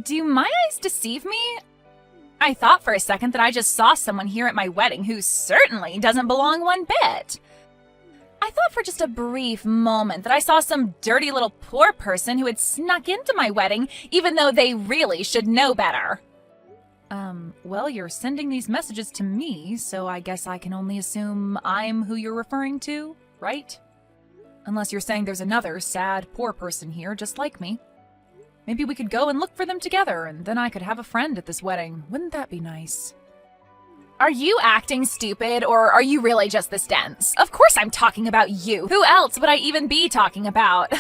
Do my eyes deceive me? I thought for a second that I just saw someone here at my wedding who certainly doesn't belong one bit. I thought for just a brief moment that I saw some dirty little poor person who had snuck into my wedding, even though they really should know better. Well, you're sending these messages to me, so I guess I can only assume I'm who you're referring to, right? Unless you're saying there's another sad, poor person here just like me. Maybe we could go and look for them together, and then I could have a friend at this wedding. Wouldn't that be nice? Are you acting stupid, or are you really just this dense? Of course I'm talking about you. Who else would I even be talking about?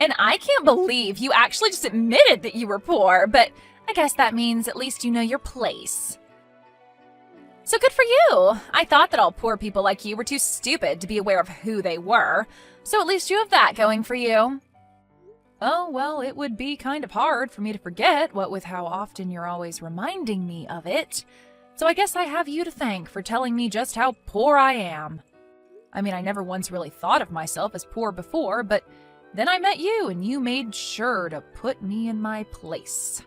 And I can't believe you actually just admitted that you were poor, but I guess that means at least you know your place. So good for you. I thought that all poor people like you were too stupid to be aware of who they were, so at least you have that going for you. Oh, well, it would be kind of hard for me to forget, what with how often you're always reminding me of it. So I guess I have you to thank for telling me just how poor I am. I mean, I never once really thought of myself as poor before, but then I met you and you made sure to put me in my place.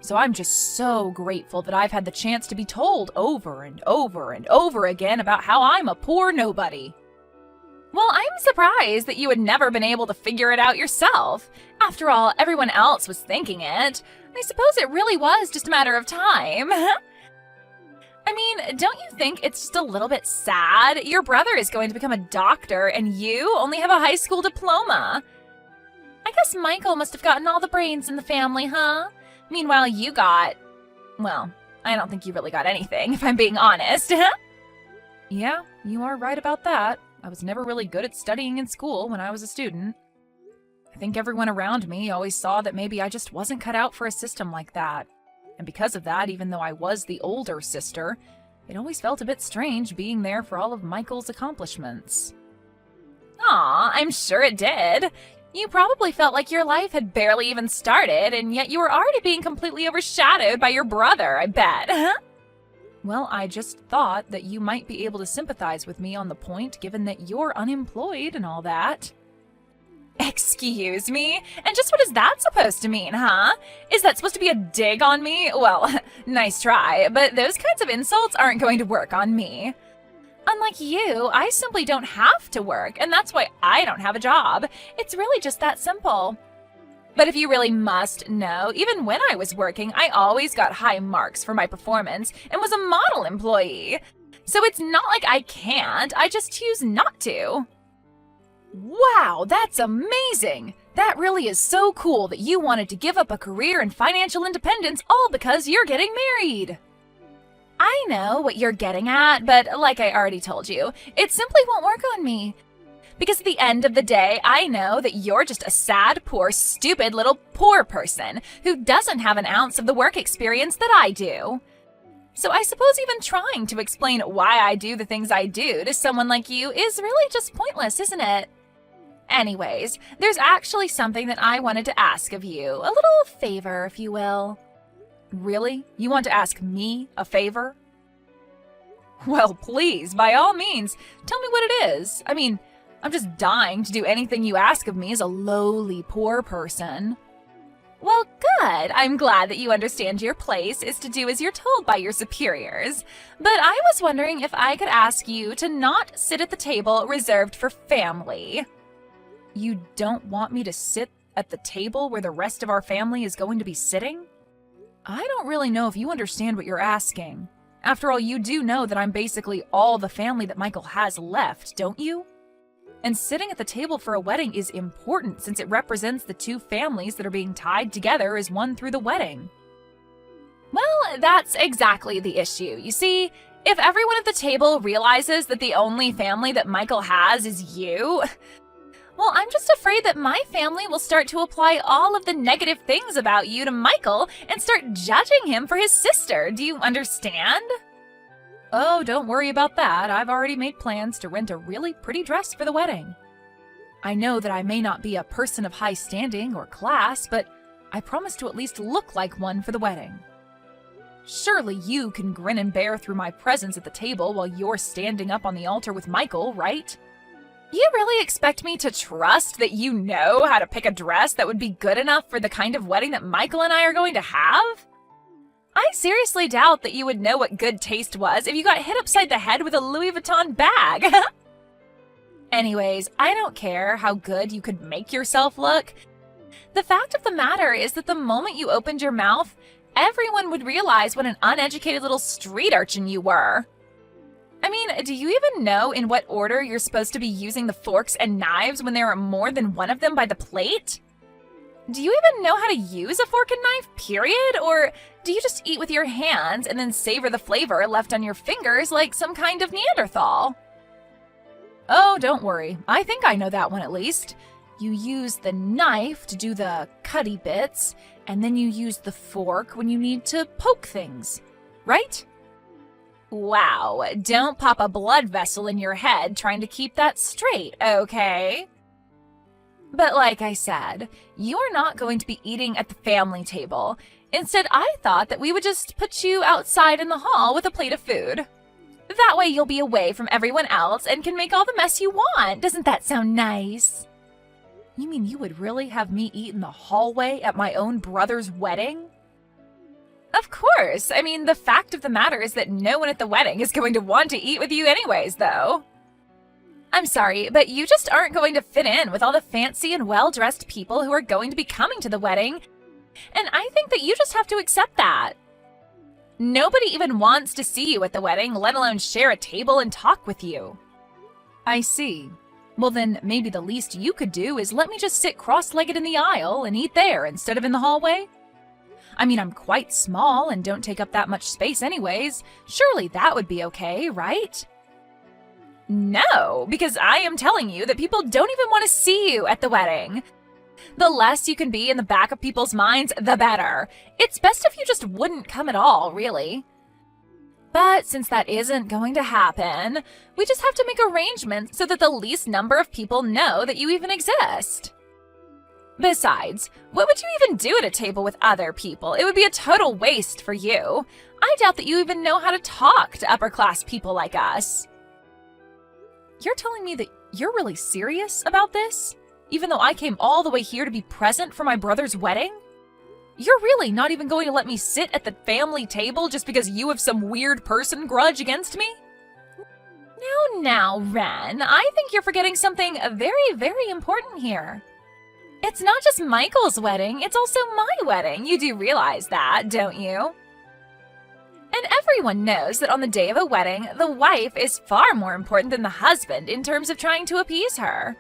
So I'm just so grateful that I've had the chance to be told over and over and over again about how I'm a poor nobody. Well, I'm surprised that you had never been able to figure it out yourself. After all, everyone else was thinking it. I suppose it really was just a matter of time. I mean, don't you think it's just a little bit sad? Your brother is going to become a doctor and you only have a high school diploma. I guess Michael must have gotten all the brains in the family, huh? Meanwhile, you got... well, I don't think you really got anything, if I'm being honest. Yeah, you are right about that. I was never really good at studying in school when I was a student. I think everyone around me always saw that maybe I just wasn't cut out for a system like that. And because of that, even though I was the older sister, it always felt a bit strange being there for all of Michael's accomplishments. Aw, I'm sure it did. You probably felt like your life had barely even started, and yet you were already being completely overshadowed by your brother, I bet. Well, I just thought that you might be able to sympathize with me on the point, given that you're unemployed and all that. Excuse me? And just what is that supposed to mean, huh? Is that supposed to be a dig on me? Well, nice try, but those kinds of insults aren't going to work on me. Unlike you, I simply don't have to work, and that's why I don't have a job. It's really just that simple. But if you really must know, even when I was working, I always got high marks for my performance and was a model employee. So it's not like I can't, I just choose not to. Wow, that's amazing! That really is so cool that you wanted to give up a career and financial independence all because you're getting married. I know what you're getting at, but like I already told you, it simply won't work on me. Because at the end of the day, I know that you're just a sad, poor, stupid little poor person who doesn't have an ounce of the work experience that I do. So I suppose even trying to explain why I do the things I do to someone like you is really just pointless, isn't it? Anyways, there's actually something that I wanted to ask of you. A little favor, if you will. Really? You want to ask me a favor? Well, please, by all means, tell me what it is. I mean, I'm just dying to do anything you ask of me as a lowly poor person. Well, good. I'm glad that you understand your place is to do as you're told by your superiors. But I was wondering if I could ask you to not sit at the table reserved for family. You don't want me to sit at the table where the rest of our family is going to be sitting? I don't really know if you understand what you're asking. After all, you do know that I'm basically all the family that Michael has left, don't you? And sitting at the table for a wedding is important since it represents the two families that are being tied together as one through the wedding. Well, that's exactly the issue. You see, if everyone at the table realizes that the only family that Michael has is you, well, I'm just afraid that my family will start to apply all of the negative things about you to Michael and start judging him for his sister. Do you understand? Oh, don't worry about that. I've already made plans to rent a really pretty dress for the wedding. I know that I may not be a person of high standing or class, but I promise to at least look like one for the wedding. Surely you can grin and bear through my presence at the table while you're standing up on the altar with Michael, right? You really expect me to trust that you know how to pick a dress that would be good enough for the kind of wedding that Michael and I are going to have? I seriously doubt that you would know what good taste was if you got hit upside the head with a Louis Vuitton bag. Anyways, I don't care how good you could make yourself look. The fact of the matter is that the moment you opened your mouth, everyone would realize what an uneducated little street urchin you were. I mean, do you even know in what order you're supposed to be using the forks and knives when there are more than one of them by the plate? Do you even know how to use a fork and knife, period? Or do you just eat with your hands and then savor the flavor left on your fingers like some kind of Neanderthal? Oh, don't worry. I think I know that one at least. You use the knife to do the cutty bits, and then you use the fork when you need to poke things, right? Wow, don't pop a blood vessel in your head trying to keep that straight, okay? But like I said, you are not going to be eating at the family table. Instead, I thought that we would just put you outside in the hall with a plate of food. That way you'll be away from everyone else and can make all the mess you want. Doesn't that sound nice? You mean you would really have me eat in the hallway at my own brother's wedding? Of course. I mean, the fact of the matter is that no one at the wedding is going to want to eat with you anyways, though. I'm sorry, but you just aren't going to fit in with all the fancy and well-dressed people who are going to be coming to the wedding, and I think that you just have to accept that. Nobody even wants to see you at the wedding, let alone share a table and talk with you. I see. Well then, maybe the least you could do is let me just sit cross-legged in the aisle and eat there instead of in the hallway. I mean, I'm quite small and don't take up that much space anyways. Surely that would be okay, right? No, because I am telling you that people don't even want to see you at the wedding. The less you can be in the back of people's minds, the better. It's best if you just wouldn't come at all, really. But since that isn't going to happen, we just have to make arrangements so that the least number of people know that you even exist. Besides, what would you even do at a table with other people? It would be a total waste for you. I doubt that you even know how to talk to upper-class people like us. You're telling me that you're really serious about this? Even though I came all the way here to be present for my brother's wedding? You're really not even going to let me sit at the family table just because you have some weird person grudge against me? Now, Ren, I think you're forgetting something very, very important here. It's not just Michael's wedding, it's also my wedding. You do realize that, don't you? And everyone knows that on the day of a wedding, the wife is far more important than the husband in terms of trying to appease her.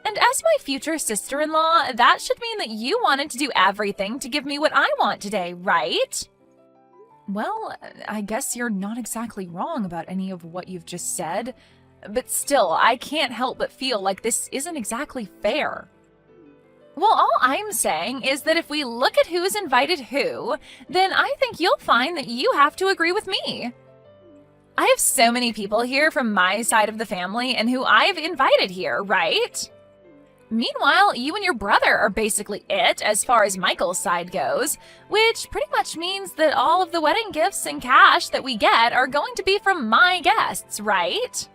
And as my future sister-in-law, that should mean that you wanted to do everything to give me what I want today, right? Well, I guess you're not exactly wrong about any of what you've just said, but still, I can't help but feel like this isn't exactly fair. Well, all I'm saying is that if we look at who's invited who, then I think you'll find that you have to agree with me. I have so many people here from my side of the family and who I've invited here, right? Meanwhile, you and your brother are basically it as far as Michael's side goes, which pretty much means that all of the wedding gifts and cash that we get are going to be from my guests, right?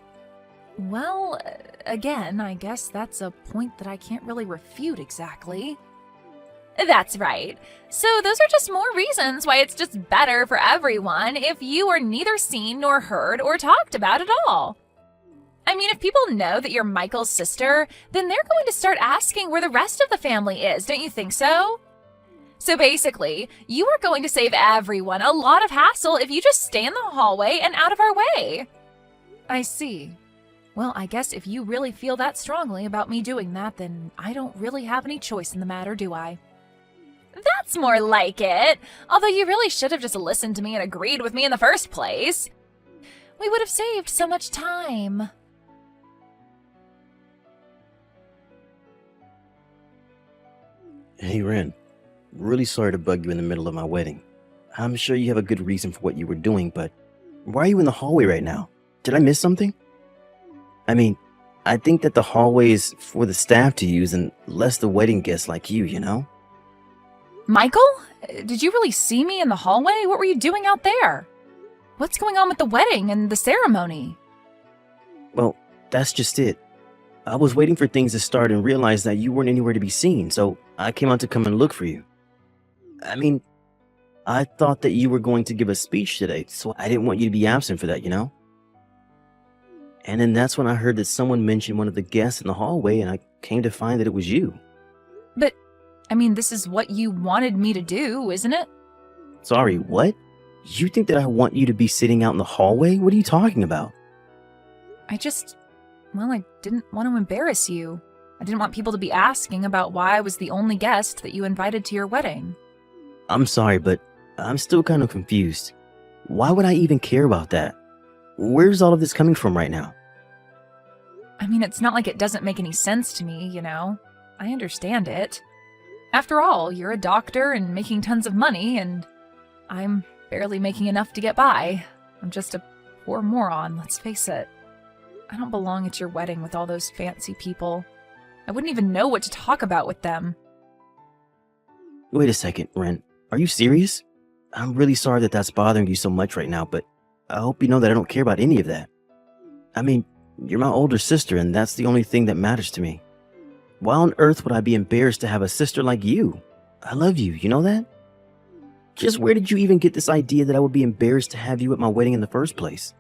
Well, again, I guess that's a point that I can't really refute exactly. That's right. So those are just more reasons why it's just better for everyone if you are neither seen nor heard or talked about at all. I mean, if people know that you're Michael's sister, then they're going to start asking where the rest of the family is, don't you think so? So basically, you are going to save everyone a lot of hassle if you just stay in the hallway and out of our way. I see. Well, I guess if you really feel that strongly about me doing that, then I don't really have any choice in the matter, do I? That's more like it. Although you really should have just listened to me and agreed with me in the first place. We would have saved so much time. Hey, Ren. Really sorry to bug you in the middle of my wedding. I'm sure you have a good reason for what you were doing, but why are you in the hallway right now? Did I miss something? I mean, I think that the hallway is for the staff to use and less the wedding guests like you know? Michael? Did you really see me in the hallway? What were you doing out there? What's going on with the wedding and the ceremony? Well, that's just it. I was waiting for things to start and realized that you weren't anywhere to be seen, so I came out to come and look for you. I mean, I thought that you were going to give a speech today, so I didn't want you to be absent for that, you know? And then that's when I heard that someone mentioned one of the guests in the hallway, and I came to find that it was you. But, I mean, this is what you wanted me to do, isn't it? Sorry, what? You think that I want you to be sitting out in the hallway? What are you talking about? I didn't want to embarrass you. I didn't want people to be asking about why I was the only guest that you invited to your wedding. I'm sorry, but I'm still kind of confused. Why would I even care about that? Where's all of this coming from right now? I mean, it's not like it doesn't make any sense to me, you know? I understand it. After all, you're a doctor and making tons of money, and I'm barely making enough to get by. I'm just a poor moron, let's face it. I don't belong at your wedding with all those fancy people. I wouldn't even know what to talk about with them. Wait a second, Ren. Are you serious? I'm really sorry that that's bothering you so much right now, but I hope you know that I don't care about any of that. I mean, you're my older sister, and that's the only thing that matters to me. Why on earth would I be embarrassed to have a sister like you? I love you, you know that? Just where did you even get this idea that I would be embarrassed to have you at my wedding in the first place?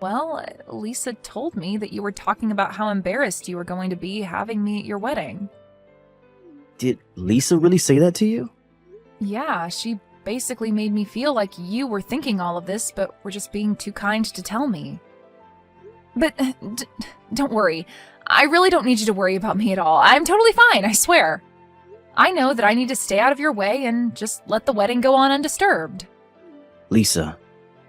Well, Lisa told me that you were talking about how embarrassed you were going to be having me at your wedding. Did Lisa really say that to you? Yeah, she basically made me feel like you were thinking all of this, but were just being too kind to tell me. But don't worry. I really don't need you to worry about me at all. I'm totally fine, I swear. I know that I need to stay out of your way and just let the wedding go on undisturbed. Lisa,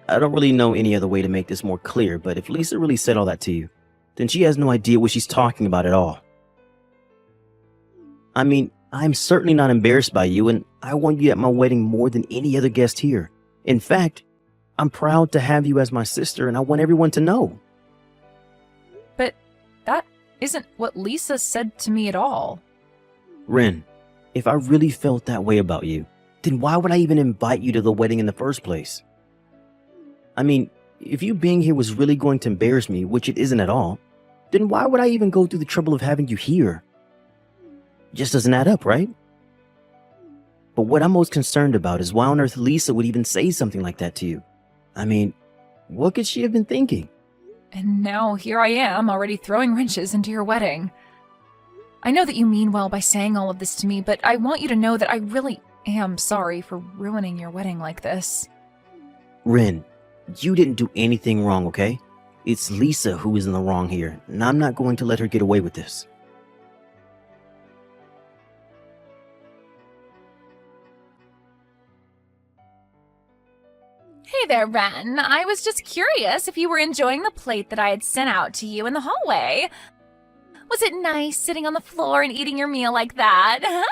I don't really know any other way to make this more clear, but if Lisa really said all that to you, then she has no idea what she's talking about at all. I mean, I'm certainly not embarrassed by you, and I want you at my wedding more than any other guest here. In fact, I'm proud to have you as my sister, and I want everyone to know. But that isn't what Lisa said to me at all. Ren, if I really felt that way about you, then why would I even invite you to the wedding in the first place? I mean, if you being here was really going to embarrass me, which it isn't at all, then why would I even go through the trouble of having you here? Just doesn't add up, right? But what I'm most concerned about is why on earth Lisa would even say something like that to you. I mean, what could she have been thinking? And now here I am, already throwing wrenches into your wedding. I know that you mean well by saying all of this to me, but I want you to know that I really am sorry for ruining your wedding like this. Ren, you didn't do anything wrong, okay? It's Lisa who is in the wrong here, and I'm not going to let her get away with this. Hey there, Ren. I was just curious if you were enjoying the plate that I had sent out to you in the hallway. Was it nice sitting on the floor and eating your meal like that?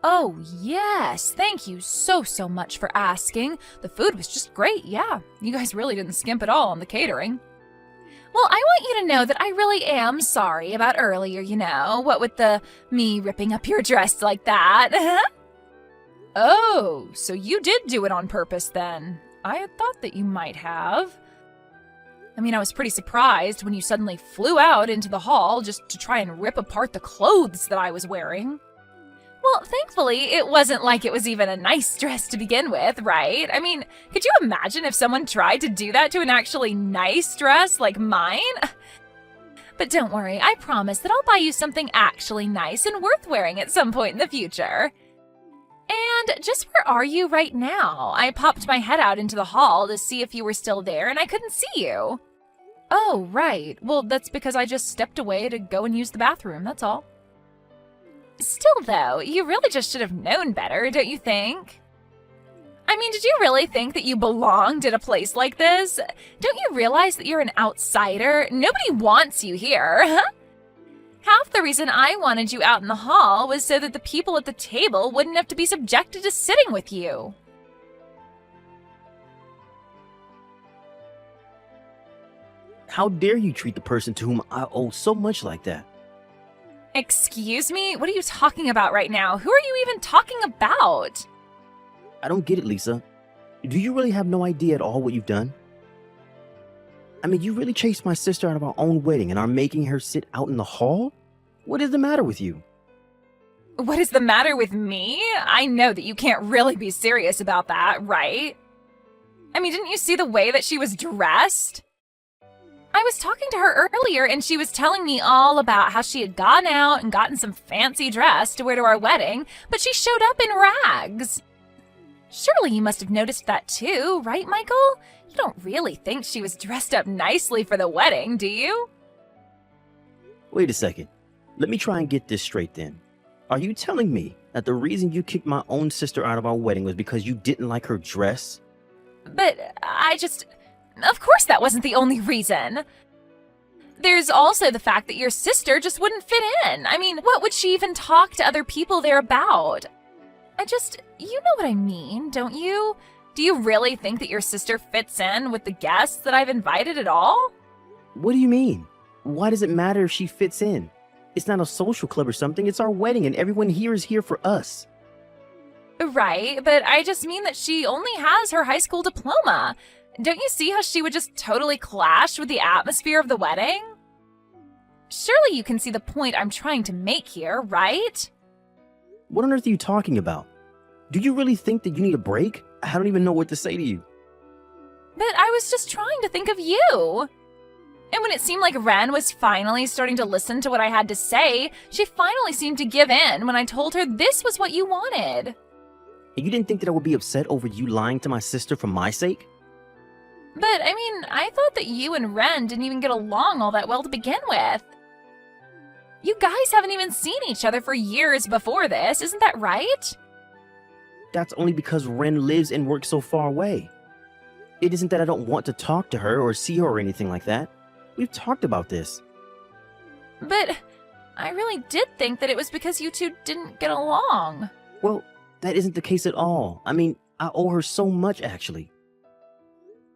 Oh, yes. Thank you so much for asking. The food was just great, yeah. You guys really didn't skimp at all on the catering. Well, I want you to know that I really am sorry about earlier, you know, what with me ripping up your dress like that. Oh, so you did do it on purpose then. I had thought that you might have. I mean, I was pretty surprised when you suddenly flew out into the hall just to try and rip apart the clothes that I was wearing. Well, thankfully, it wasn't like it was even a nice dress to begin with, right? I mean, could you imagine if someone tried to do that to an actually nice dress like mine? But don't worry, I promise that I'll buy you something actually nice and worth wearing at some point in the future. And just where are you right now? I popped my head out into the hall to see if you were still there, and I couldn't see you. Oh, right. Well, that's because I just stepped away to go and use the bathroom, that's all. Still, though, you really just should have known better, don't you think? I mean, did you really think that you belonged at a place like this? Don't you realize that you're an outsider? Nobody wants you here. Half the reason I wanted you out in the hall was so that the people at the table wouldn't have to be subjected to sitting with you. How dare you treat the person to whom I owe so much like that? Excuse me? What are you talking about right now? Who are you even talking about? I don't get it, Lisa. Do you really have no idea at all what you've done? I mean, you really chased my sister out of our own wedding and are making her sit out in the hall? What is the matter with you? What is the matter with me? I know that you can't really be serious about that, right? I mean, didn't you see the way that she was dressed? I was talking to her earlier and she was telling me all about how she had gone out and gotten some fancy dress to wear to our wedding, but she showed up in rags. Surely you must have noticed that too, right, Michael? You don't really think she was dressed up nicely for the wedding, do you? Wait a second. Let me try and get this straight then. Are you telling me that the reason you kicked my own sister out of our wedding was because you didn't like her dress? But of course that wasn't the only reason. There's also the fact that your sister just wouldn't fit in. I mean, what would she even talk to other people there about? You know what I mean, don't you? Do you really think that your sister fits in with the guests that I've invited at all? What do you mean? Why does it matter if she fits in? It's not a social club or something, it's our wedding and everyone here is here for us. Right, but I just mean that she only has her high school diploma. Don't you see how she would just totally clash with the atmosphere of the wedding? Surely you can see the point I'm trying to make here, right? What on earth are you talking about? Do you really think that you need a break? I don't even know what to say to you. But I was just trying to think of you. And when it seemed like Ren was finally starting to listen to what I had to say, she finally seemed to give in when I told her this was what you wanted. And you didn't think that I would be upset over you lying to my sister for my sake? But, I mean, I thought that you and Ren didn't even get along all that well to begin with. You guys haven't even seen each other for years before this, isn't that right? That's only because Ren lives and works so far away. It isn't that I don't want to talk to her or see her or anything like that. We've talked about this. But I really did think that it was because you two didn't get along. Well, that isn't the case at all. I mean, I owe her so much, actually.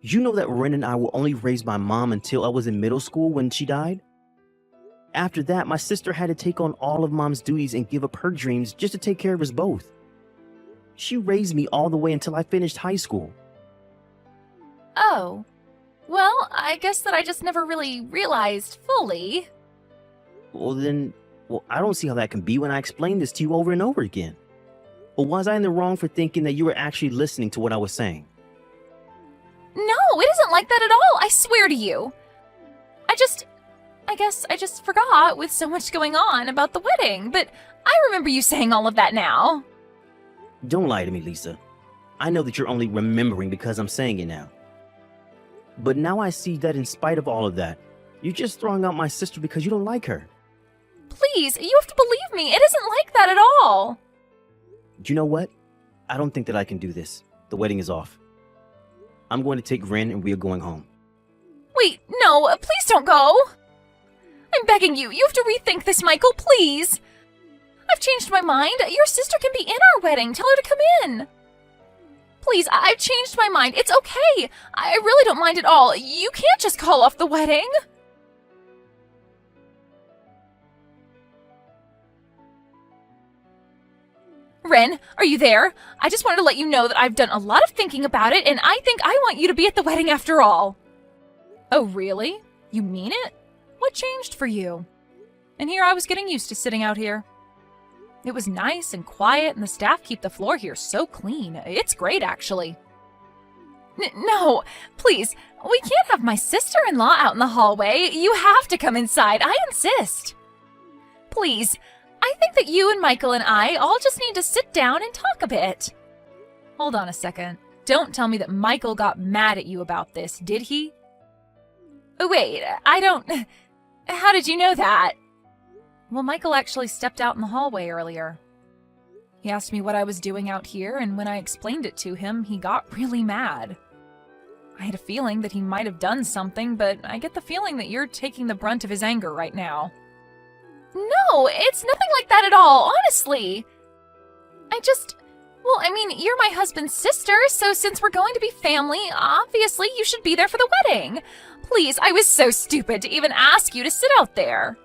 You know that Ren and I were only raised by Mom until I was in middle school when she died? After that, my sister had to take on all of Mom's duties and give up her dreams just to take care of us both. She raised me all the way until I finished high school. Oh. Well, I guess that I just never really realized fully. Well, I don't see how that can be when I explained this to you over and over again. Or was I in the wrong for thinking that you were actually listening to what I was saying? No, it isn't like that at all, I swear to you. I guess I just forgot with so much going on about the wedding, but I remember you saying all of that now. Don't lie to me, Lisa. I know that you're only remembering because I'm saying it now. But now I see that in spite of all of that, you're just throwing out my sister because you don't like her. Please, you have to believe me, it isn't like that at all. Do you know what? I don't think that I can do this. The wedding is off. I'm going to take Ren and we are going home. Wait, no, please don't go. I'm begging you, you have to rethink this, Michael, please. I've changed my mind. Your sister can be in our wedding. Tell her to come in. Please, I've changed my mind. It's okay. I really don't mind at all. You can't just call off the wedding. Ren, are you there? I just wanted to let you know that I've done a lot of thinking about it, and I think I want you to be at the wedding after all. Oh, really? You mean it? What changed for you? And here I was getting used to sitting out here. It was nice and quiet, and the staff keep the floor here so clean. It's great, actually. No, please, we can't have my sister-in-law out in the hallway. You have to come inside, I insist. Please, I think that you and Michael and I all just need to sit down and talk a bit. Hold on a second. Don't tell me that Michael got mad at you about this, did he? Wait, I don't... How did you know that? Well, Michael actually stepped out in the hallway earlier. He asked me what I was doing out here, and when I explained it to him, he got really mad. I had a feeling that he might have done something, but I get the feeling that you're taking the brunt of his anger right now. No, it's nothing like that at all, honestly. You're my husband's sister, so since we're going to be family, obviously you should be there for the wedding. Please, I was so stupid to even ask you to sit out there.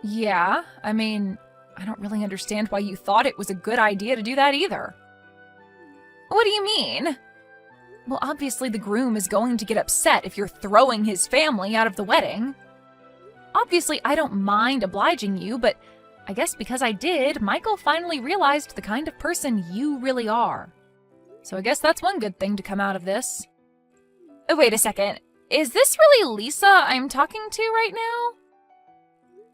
Yeah, I don't really understand why you thought it was a good idea to do that either. What do you mean? Well, obviously the groom is going to get upset if you're throwing his family out of the wedding. Obviously, I don't mind obliging you, but I guess because I did, Michael finally realized the kind of person you really are. So I guess that's one good thing to come out of this. Oh, wait a second. Is this really Lisa I'm talking to right now?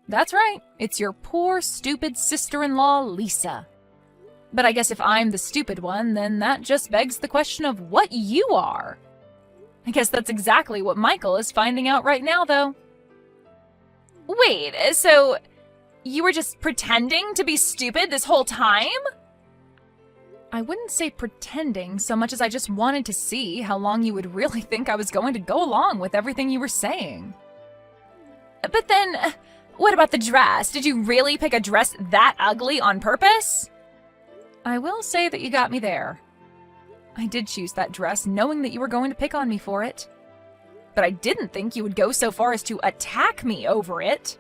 That's right. It's your poor, stupid sister-in-law, Lisa. But I guess if I'm the stupid one, then that just begs the question of what you are. I guess that's exactly what Michael is finding out right now, though. Wait, so you were just pretending to be stupid this whole time? I wouldn't say pretending so much as I just wanted to see how long you would really think I was going to go along with everything you were saying. But then, what about the dress? Did you really pick a dress that ugly on purpose? I will say that you got me there. I did choose that dress knowing that you were going to pick on me for it. But I didn't think you would go so far as to attack me over it.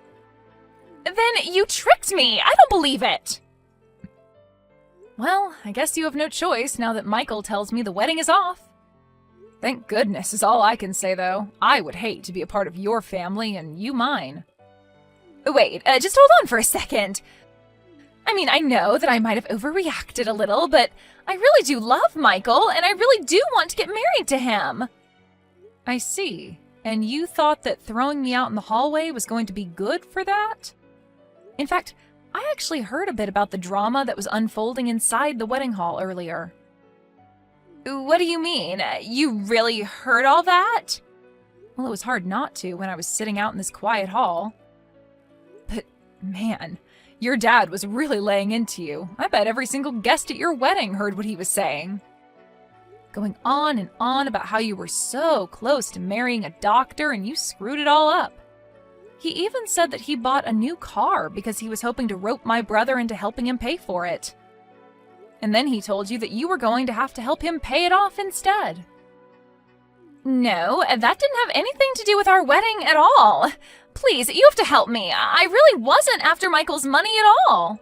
Then you tricked me! I don't believe it! Well, I guess you have no choice now that Michael tells me the wedding is off. Thank goodness is all I can say, though. I would hate to be a part of your family and you mine. Wait, just hold on for a second. I mean, I know that I might have overreacted a little, but I really do love Michael, and I really do want to get married to him. I see. And you thought that throwing me out in the hallway was going to be good for that? In fact, I actually heard a bit about the drama that was unfolding inside the wedding hall earlier. What do you mean? You really heard all that? Well, it was hard not to when I was sitting out in this quiet hall. But, man, your dad was really laying into you. I bet every single guest at your wedding heard what he was saying. Going on and on about how you were so close to marrying a doctor and you screwed it all up. He even said that he bought a new car because he was hoping to rope my brother into helping him pay for it. And then he told you that you were going to have to help him pay it off instead. No, that didn't have anything to do with our wedding at all. Please, you have to help me. I really wasn't after Michael's money at all.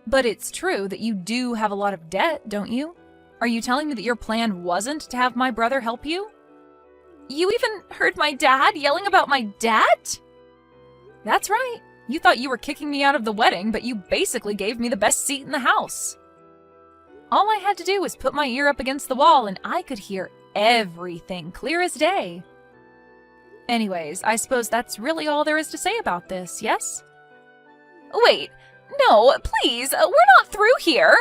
But it's true that you do have a lot of debt, don't you? Are you telling me that your plan wasn't to have my brother help you? You even heard my dad yelling about my debt? That's right. You thought you were kicking me out of the wedding, but you basically gave me the best seat in the house. All I had to do was put my ear up against the wall and I could hear everything clear as day. Anyways, I suppose that's really all there is to say about this, yes? Wait, no, please, we're not through here.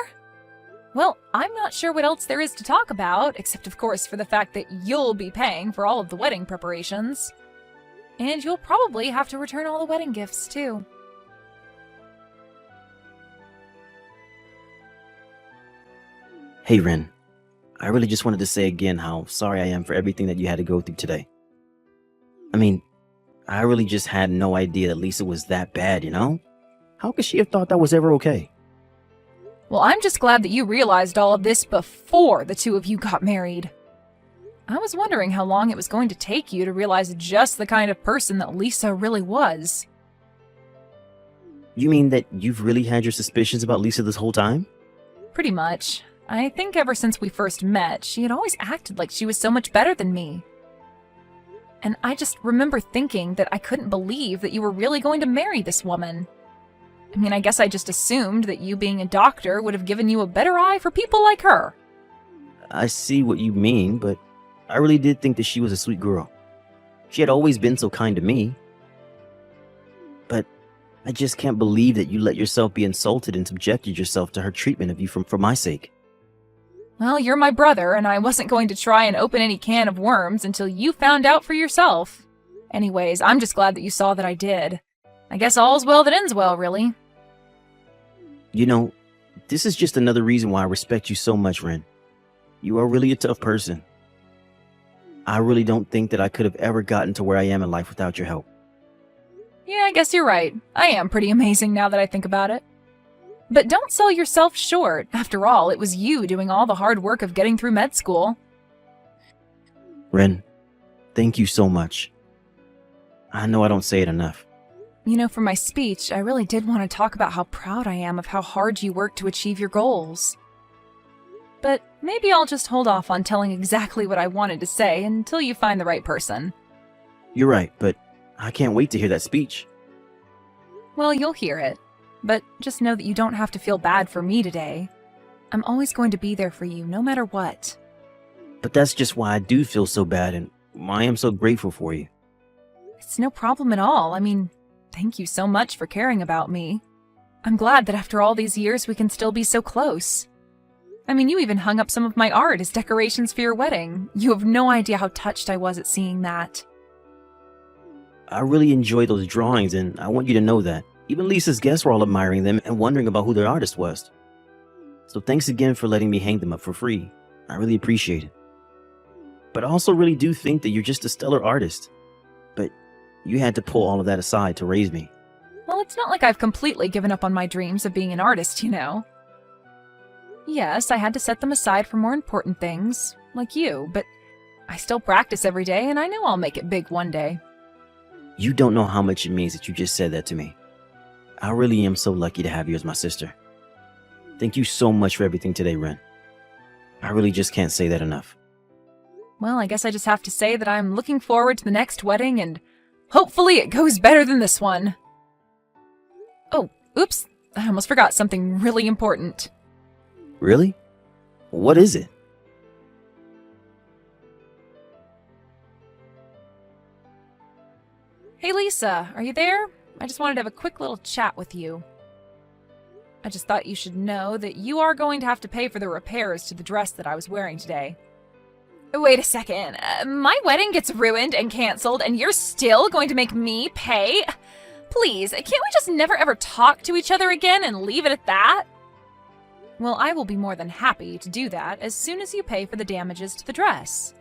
Well, I'm not sure what else there is to talk about, except of course for the fact that you'll be paying for all of the wedding preparations. And you'll probably have to return all the wedding gifts, too. Hey, Ren. I really just wanted to say again how sorry I am for everything that you had to go through today. I mean, I really just had no idea that Lisa was that bad, you know? How could she have thought that was ever okay? Well, I'm just glad that you realized all of this before the two of you got married. I was wondering how long it was going to take you to realize just the kind of person that Lisa really was. You mean that you've really had your suspicions about Lisa this whole time? Pretty much. I think ever since we first met, she had always acted like she was so much better than me. And I just remember thinking that I couldn't believe that you were really going to marry this woman. I mean, I guess I just assumed that you being a doctor would have given you a better eye for people like her. I see what you mean, but I really did think that she was a sweet girl. She had always been so kind to me. But I just can't believe that you let yourself be insulted and subjected yourself to her treatment of you for my sake. Well, you're my brother, and I wasn't going to try and open any can of worms until you found out for yourself. Anyways, I'm just glad that you saw that I did. I guess all's well that ends well, really. You know, this is just another reason why I respect you so much, Ren. You are really a tough person. I really don't think that I could have ever gotten to where I am in life without your help. Yeah, I guess you're right. I am pretty amazing now that I think about it. But don't sell yourself short. After all, it was you doing all the hard work of getting through med school. Ren, thank you so much. I know I don't say it enough. You know, for my speech, I really did want to talk about how proud I am of how hard you worked to achieve your goals. But maybe I'll just hold off on telling exactly what I wanted to say until you find the right person. You're right, but I can't wait to hear that speech. Well, you'll hear it. But just know that you don't have to feel bad for me today. I'm always going to be there for you, no matter what. But that's just why I do feel so bad and why I'm so grateful for you. It's no problem at all. I mean, thank you so much for caring about me. I'm glad that after all these years we can still be so close. I mean, you even hung up some of my art as decorations for your wedding. You have no idea how touched I was at seeing that. I really enjoy those drawings, and I want you to know that. Even Lisa's guests were all admiring them and wondering about who their artist was. So thanks again for letting me hang them up for free. I really appreciate it. But I also really do think that you're just a stellar artist. But you had to pull all of that aside to raise me. Well, it's not like I've completely given up on my dreams of being an artist, you know. Yes, I had to set them aside for more important things, like you, but I still practice every day and I know I'll make it big one day. You don't know how much it means that you just said that to me. I really am so lucky to have you as my sister. Thank you so much for everything today, Ren. I really just can't say that enough. Well, I guess I just have to say that I'm looking forward to the next wedding and hopefully it goes better than this one. Oh, oops, I almost forgot something really important. Really? What is it? Hey Lisa, are you there? I just wanted to have a quick little chat with you. I just thought you should know that you are going to have to pay for the repairs to the dress that I was wearing today. Wait a second, my wedding gets ruined and canceled and you're still going to make me pay? Please, can't we just never ever talk to each other again and leave it at that? Well, I will be more than happy to do that as soon as you pay for the damages to the dress.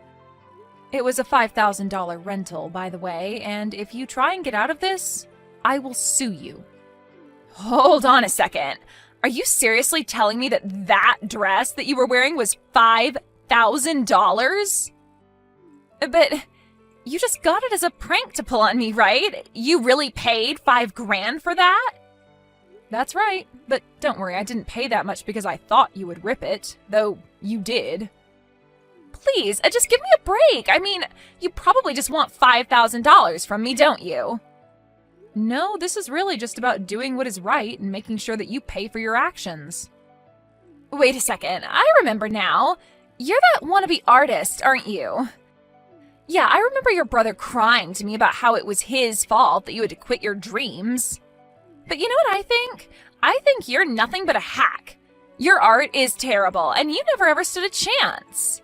It was a $5,000 rental, by the way, and if you try and get out of this, I will sue you. Hold on a second. Are you seriously telling me that that dress that you were wearing was $5,000? But you just got it as a prank to pull on me, right? You really paid $5,000 for that? That's right, but don't worry, I didn't pay that much because I thought you would rip it, though you did. Please, just give me a break. I mean, you probably just want $5,000 from me, don't you? No, this is really just about doing what is right and making sure that you pay for your actions. Wait a second, I remember now. You're that wannabe artist, aren't you? Yeah, I remember your brother crying to me about how it was his fault that you had to quit your dreams. But you know what I think? I think you're nothing but a hack. Your art is terrible, and you never ever stood a chance.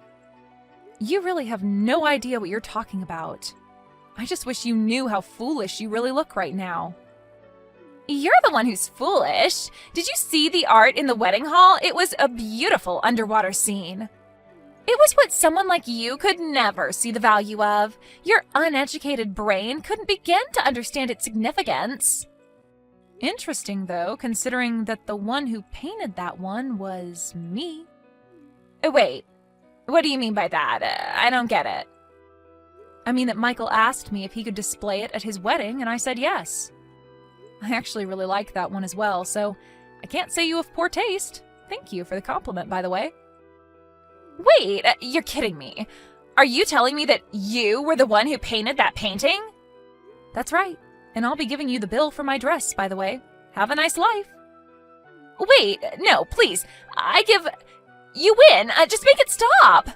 You really have no idea what you're talking about. I just wish you knew how foolish you really look right now. You're the one who's foolish. Did you see the art in the wedding hall? It was a beautiful underwater scene. It was what someone like you could never see the value of. Your uneducated brain couldn't begin to understand its significance. Interesting, though, considering that the one who painted that one was me. Wait, what do you mean by that? I don't get it. I mean that Michael asked me if he could display it at his wedding, and I said yes. I actually really liked that one as well, so I can't say you have poor taste. Thank you for the compliment, by the way. Wait, you're kidding me. Are you telling me that you were the one who painted that painting? That's right, and I'll be giving you the bill for my dress, by the way. Have a nice life. Wait, no, please. You win. Just make it stop.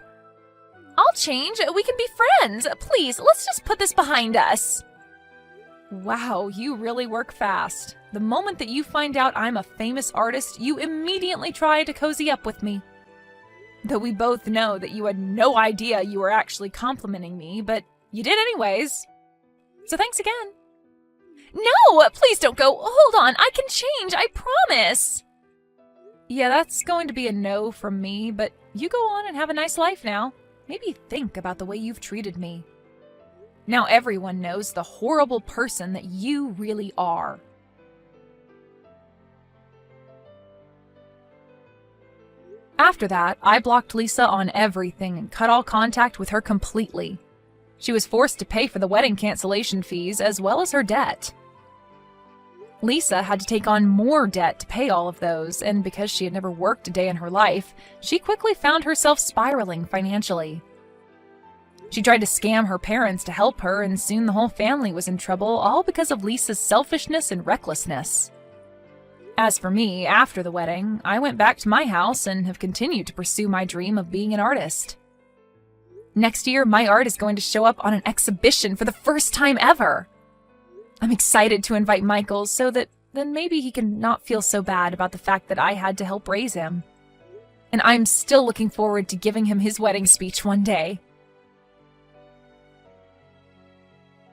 I'll change. We can be friends. Please, let's just put this behind us. Wow, you really work fast. The moment that you find out I'm a famous artist, you immediately try to cozy up with me. Though we both know that you had no idea you were actually complimenting me, but you did anyways. So thanks again. No, please don't go. Hold on, I can change, I promise. Yeah, that's going to be a no from me, but you go on and have a nice life now. Maybe think about the way you've treated me. Now everyone knows the horrible person that you really are. After that, I blocked Lisa on everything and cut all contact with her completely. She was forced to pay for the wedding cancellation fees as well as her debt. Lisa had to take on more debt to pay all of those, and because she had never worked a day in her life, she quickly found herself spiraling financially. She tried to scam her parents to help her, and soon the whole family was in trouble, all because of Lisa's selfishness and recklessness. As for me, after the wedding, I went back to my house and have continued to pursue my dream of being an artist. Next year, my art is going to show up on an exhibition for the first time ever. I'm excited to invite Michael so that then maybe he can not feel so bad about the fact that I had to help raise him. And I'm still looking forward to giving him his wedding speech one day.